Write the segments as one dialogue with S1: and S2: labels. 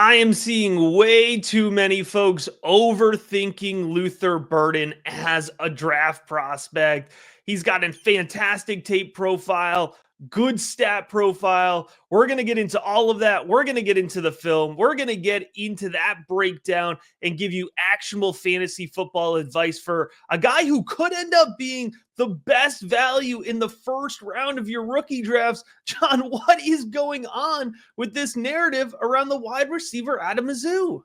S1: I am seeing way too many folks overthinking Luther Burden as a draft prospect. He's got a fantastic tape profile, good stat profile. We're going to get into all of that. We're going to get into the film. We're going to get into that breakdown and give you actionable fantasy football advice for a guy who could end up being the best value in the first round of your rookie drafts. John, what is going on with this narrative around the wide receiver out of Mizzou?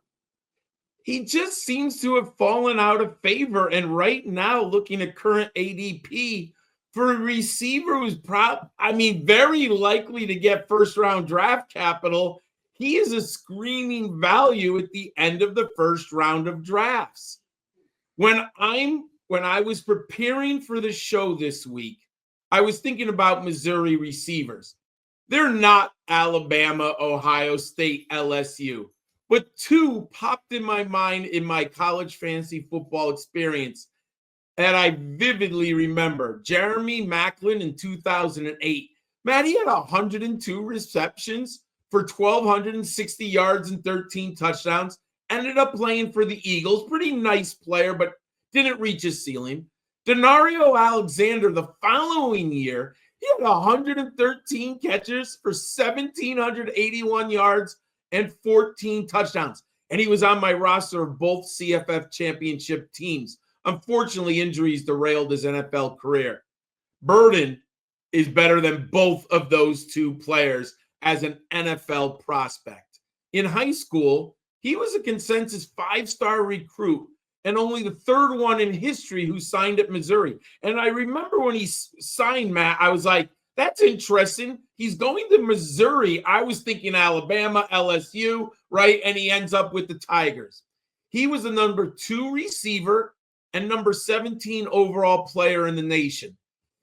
S2: He just seems to have fallen out of favor. And right now, looking at current ADP for a receiver who's very likely to get first round draft capital, he is a screaming value at the end of the first round of drafts. When I was preparing for the show this week, I was thinking about Missouri receivers. They're not Alabama, Ohio State, LSU, but two popped in my mind in my college fantasy football experience that I vividly remember. Jeremy Maclin in 2008. Matt, he had 102 receptions for 1,260 yards and 13 touchdowns. Ended up playing for the Eagles. Pretty nice player, but didn't reach his ceiling. Denario Alexander, the following year, he had 113 catches for 1,781 yards and 14 touchdowns. And he was on my roster of both CFF championship teams. Unfortunately, injuries derailed his NFL career. Burden is better than both of those two players as an NFL prospect. In high school, he was a consensus 5-star recruit and only the third one in history who signed at Missouri. And I remember when he signed, Matt, I was like, that's interesting. He's going to Missouri. I was thinking Alabama, LSU, right? And he ends up with the Tigers. He was the number 2 receiver and number 17 overall player in the nation.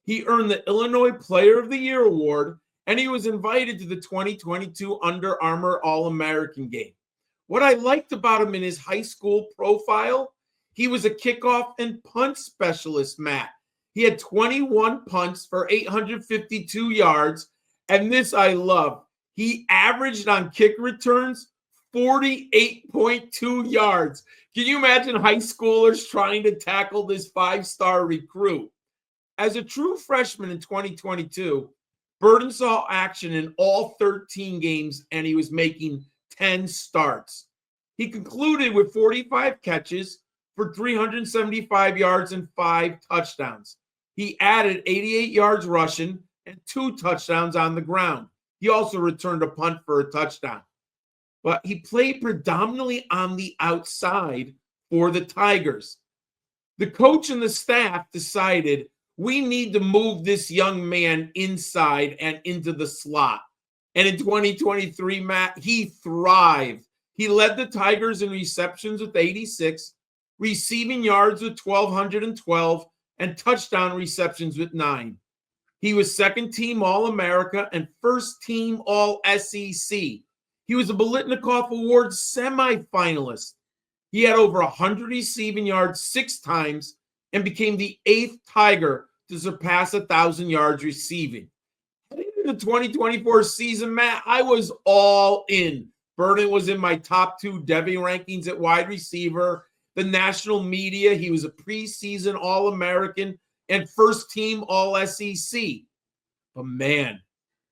S2: He earned the Illinois Player of the Year award, and he was invited to the 2022 Under Armour All-American game. What I liked about him in his high school profile, he was a kickoff and punt specialist, Matt. He had 21 punts for 852 yards, and this I love. He averaged on kick returns 48.2 yards. Can you imagine high schoolers trying to tackle this 5-star recruit? As a true freshman in 2022, Burden saw action in all 13 games, and he was making 10 starts. He concluded with 45 catches for 375 yards and 5 touchdowns. He added 88 yards rushing and 2 touchdowns on the ground. He also returned a punt for a touchdown. But he played predominantly on the outside for the Tigers. The coach and the staff decided we need to move this young man inside and into the slot. And in 2023, Matt, he thrived. He led the Tigers in receptions with 86, receiving yards with 1,212, and touchdown receptions with 9. He was second-team All-America and first-team All-SEC. He was a Biletnikoff Award semifinalist. He had over 100 receiving yards 6 times and became the 8th Tiger to surpass 1,000 yards receiving. Heading into the 2024 season, Matt, I was all in. Burden was in my top 2 Devy rankings at wide receiver. The national media, he was a preseason All-American and first-team All-SEC. But, man,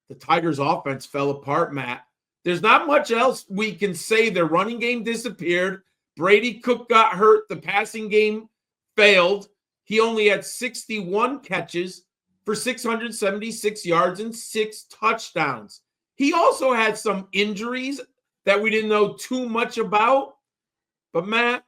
S2: the Tigers' offense fell apart, Matt. There's not much else we can say. Their running game disappeared. Brady Cook got hurt. The passing game failed. He only had 61 catches for 676 yards and 6 touchdowns. He also had some injuries that we didn't know too much about. But, Matt,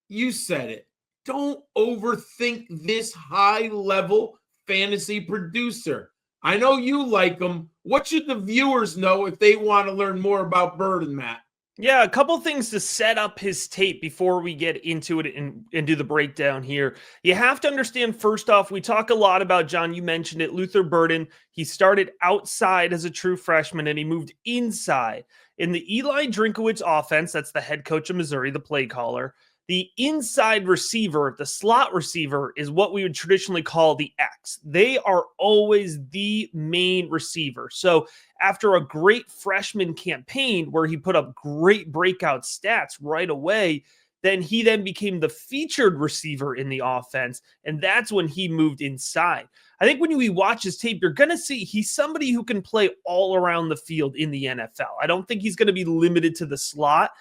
S2: you said it. Don't overthink this high-level fantasy producer. I know you like him. What should the viewers know if they want to learn more about Burden, Matt?
S1: Yeah, a couple things to set up his tape before we get into it and do the breakdown here. You have to understand, first off, we talk a lot about, John, you mentioned it, Luther Burden. He started outside as a true freshman, and he moved inside. In the Eli Drinkowitz offense, that's the head coach of Missouri, the play caller, The inside receiver, the slot receiver, is what we would traditionally call the X. They are always the main receiver. So after a great freshman campaign where he put up great breakout stats right away, then he then became the featured receiver in the offense. And that's when he moved inside. I think when you watch his tape, you're going to see he's somebody who can play all around the field in the NFL. I don't think he's going to be limited to the slot.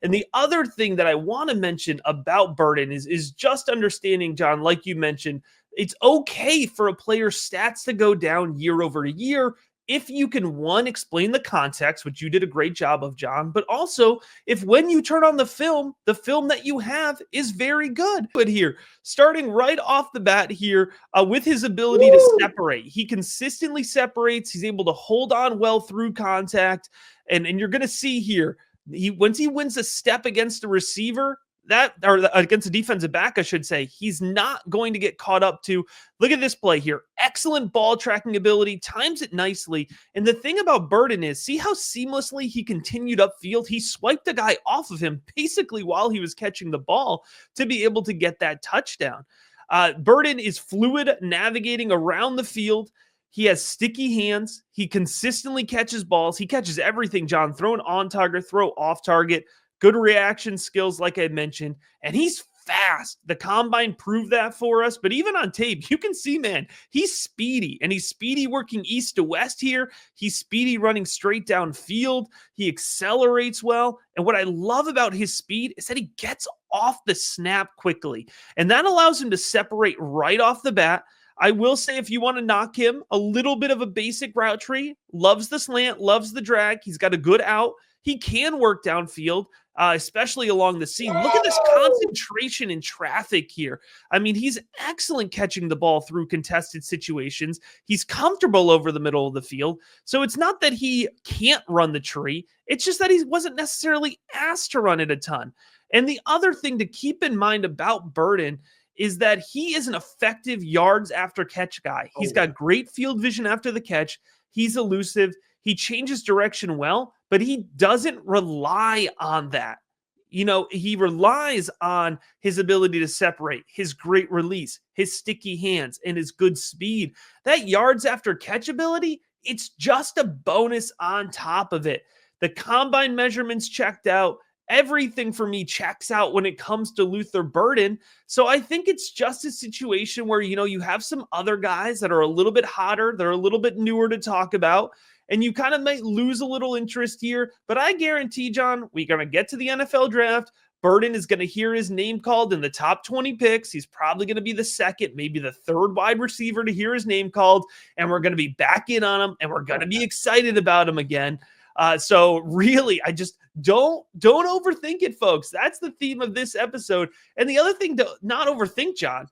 S1: And the other thing that I want to mention about Burden is just understanding, John, like you mentioned, it's okay for a player's stats to go down year over year if you can, one, explain the context, which you did a great job of, John, but also if when you turn on the film that you have is very good. But here, starting right off the bat here with his ability to separate, he consistently separates. He's able to hold on well through contact. And you're going to see here, once he wins a step against a receiver, or against a defensive back, I should say, he's not going to get caught up to. Look at this play here. Excellent ball tracking ability, times it nicely. And the thing about Burden is, see how seamlessly he continued upfield? He swiped the guy off of him basically while he was catching the ball to be able to get that touchdown. Burden is fluid navigating around the field. He has sticky hands. He consistently catches balls. He catches everything, John. Throw an on target, throw off target. Good reaction skills, like I mentioned. And he's fast. The combine proved that for us. But even on tape, you can see, man, he's speedy. And he's speedy working east to west here. He's speedy running straight downfield. He accelerates well. And what I love about his speed is that he gets off the snap quickly. And that allows him to separate right off the bat. I will say, if you want to knock him, a little bit of a basic route tree, loves the slant, loves the drag. He's got a good out. He can work downfield, especially along the seam. Look at this concentration in traffic here. I mean, he's excellent catching the ball through contested situations. He's comfortable over the middle of the field. So it's not that he can't run the tree. It's just that he wasn't necessarily asked to run it a ton. And the other thing to keep in mind about Burden is that he is an effective yards after catch guy. He's got great field vision after the catch. He's elusive. He changes direction well, but he doesn't rely on that. You know, he relies on his ability to separate, his great release, his sticky hands, and his good speed. That yards after catch ability, it's just a bonus on top of it. The combine measurements checked out. Everything for me checks out when it comes to Luther Burden. So I think it's just a situation where, you know, you have some other guys that are a little bit hotter. They're a little bit newer to talk about. And you kind of might lose a little interest here. But I guarantee, John, we're going to get to the NFL draft. Burden is going to hear his name called in the top 20 picks. He's probably going to be the second, maybe the third wide receiver to hear his name called. And we're going to be back in on him. And we're going to be excited about him again. So really, I just don't overthink it, folks. That's the theme of this episode. And the other thing to not overthink, John,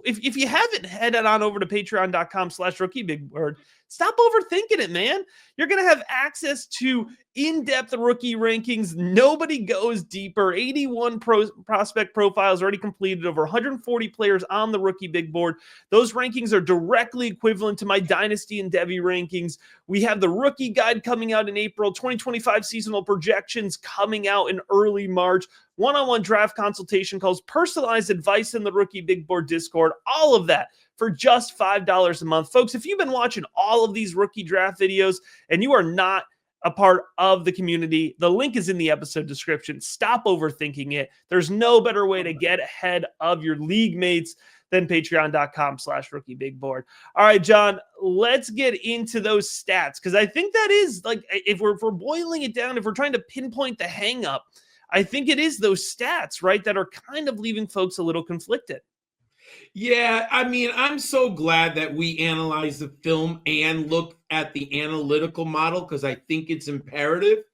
S1: if you haven't headed on over to patreon.com/rookiebigboard, stop overthinking it, man. You're going to have access to in-depth rookie rankings. Nobody goes deeper. 81 prospect profiles already completed, over 140 players on the rookie big board. Those rankings are directly equivalent to my Dynasty and Devy rankings. We have the rookie guide coming out in April, 2025 seasonal projections coming out in early March, one-on-one draft consultation calls, personalized advice in the rookie big board Discord, all of that for just $5 a month. Folks, if you've been watching all of these rookie draft videos and you are not a part of the community, the link is in the episode description. Stop overthinking it. There's no better way to get ahead of your league mates than patreon.com/rookiebigboard. All right, John, let's get into those stats, because I think that is, like, if we're boiling it down, if we're trying to pinpoint the hang up, I think it is those stats, right, that are kind of leaving folks a little conflicted.
S2: Yeah, I mean, I'm so glad that we analyze the film and look at the analytical model, because I think it's imperative.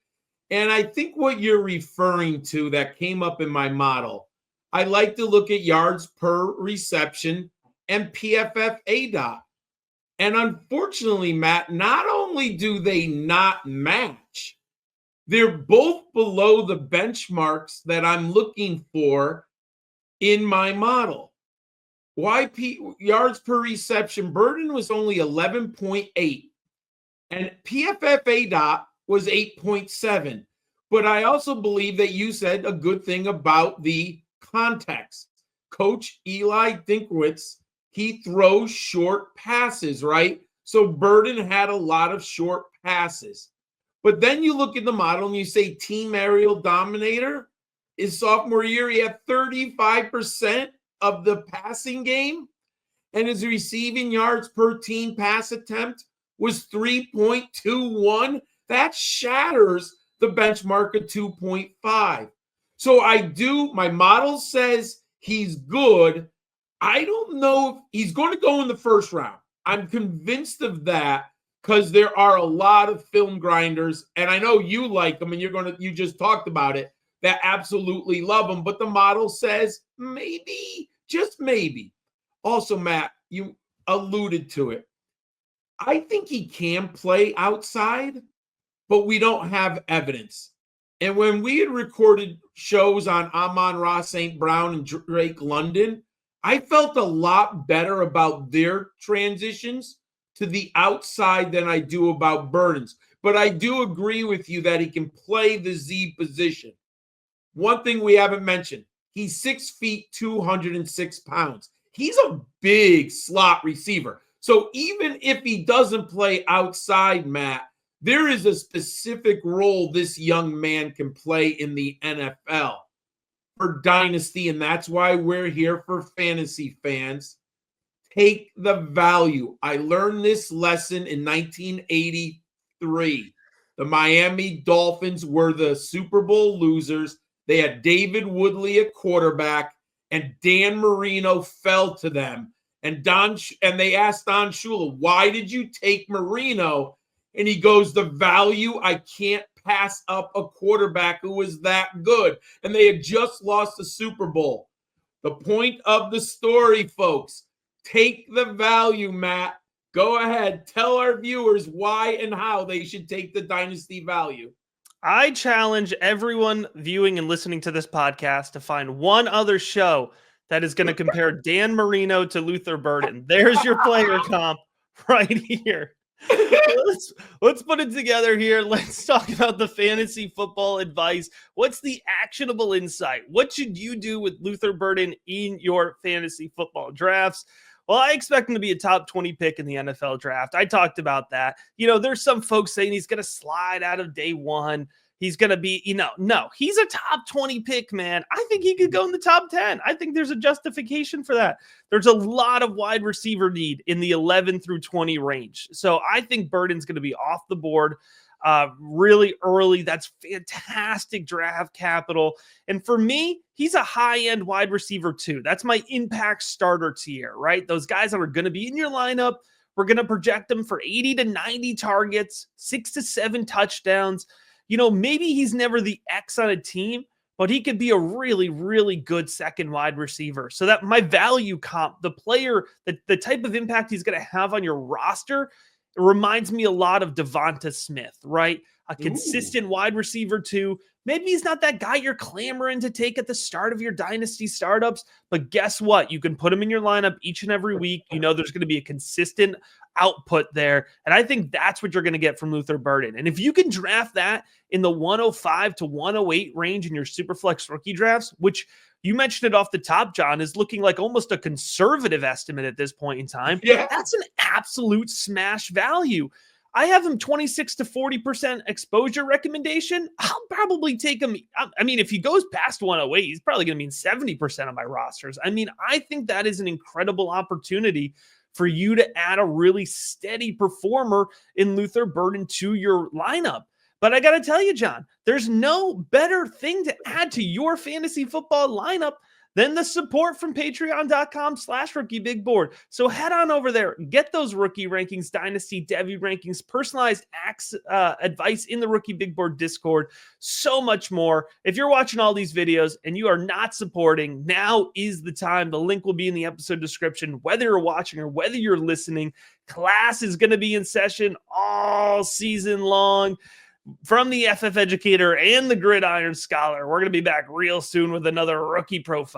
S2: And I think what you're referring to that came up in my model, I like to look at yards per reception and PFF ADOT. And unfortunately, Matt, not only do they not match, they're both below the benchmarks that I'm looking for in my model. YP yards per reception, Burden was only 11.8, and PFF ADOT was 8.7. But I also believe that you said a good thing about the context. Coach Eli Dinkwitz, he throws short passes, right? So Burden had a lot of short passes. But then you look at the model and you say team aerial dominator. His sophomore year, he had 35% of the passing game, and his receiving yards per team pass attempt was 3.21. That shatters the benchmark of 2.5. So my model says he's good. I don't know if he's going to go in the first round. I'm convinced of that because there are a lot of film grinders, and I know you like them, and you just talked about it, that absolutely love him. But the model says maybe, just maybe. Also, Matt, you alluded to it. I think he can play outside, but we don't have evidence. And when we had recorded shows on Amon-Ra St. Brown and Drake London, I felt a lot better about their transitions to the outside than I do about Burden's. But I do agree with you that he can play the Z position. One thing we haven't mentioned, he's 6 feet, 206 pounds. He's a big slot receiver. So even if he doesn't play outside, Matt, there is a specific role this young man can play in the NFL for Dynasty, and that's why we're here for fantasy fans. Take the value. I learned this lesson in 1983. The Miami Dolphins were the Super Bowl losers. They had David Woodley at quarterback, and Dan Marino fell to them. And they asked Don Shula, why did you take Marino? And he goes, the value, I can't pass up a quarterback who was that good. And they had just lost the Super Bowl. The point of the story, folks, take the value, Matt. Go ahead. Tell our viewers why and how they should take the Dynasty value.
S1: I challenge everyone viewing and listening to this podcast to find one other show that is going to compare Dan Marino to Luther Burden. There's your player comp right here. Let's put it together here. Let's talk about the fantasy football advice. What's the actionable insight? What should you do with Luther Burden in your fantasy football drafts? Well, I expect him to be a top 20 pick in the NFL draft. I talked about that. There's some folks saying he's going to slide out of day one. He's going to be, no, he's a top 20 pick, man. I think he could go in the top 10. I think there's a justification for that. There's a lot of wide receiver need in the 11 through 20 range. So I think Burden's going to be off the board really early. That's fantastic draft capital. And for me, he's a high-end wide receiver too. That's my impact starter tier, right? Those guys that are going to be in your lineup, we're going to project them for 80 to 90 targets, 6 to 7 touchdowns. Maybe he's never the X on a team, but he could be a really, really good second wide receiver. So that my value comp, the player, the type of impact he's going to have on your roster, it reminds me a lot of Devonta Smith, right? A consistent wide receiver too. Maybe he's not that guy you're clamoring to take at the start of your dynasty startups, but guess what? You can put him in your lineup each and every week. There's going to be a consistent output there. And I think that's what you're going to get from Luther Burden. And if you can draft that in the 105 to 108 range in your Superflex rookie drafts, which you mentioned it off the top, John, is looking like almost a conservative estimate at this point in time.
S2: Yeah.
S1: That's an absolute smash value. I have him 26 to 40% exposure recommendation. I'll probably take him. I mean, if he goes past 108, he's probably going to mean 70% of my rosters. I mean, I think that is an incredible opportunity for you to add a really steady performer in Luther Burden to your lineup. But I got to tell you, John, there's no better thing to add to your fantasy football lineup than the support from patreon.com/rookiebigboard. So head on over there, get those rookie rankings, dynasty, Devy rankings, personalized advice in the Rookie Big Board Discord, so much more. If you're watching all these videos and you are not supporting, now is the time. The link will be in the episode description. Whether you're watching or whether you're listening, class is going to be in session all season long. From the FF Educator and the Gridiron Scholar, we're going to be back real soon with another rookie profile.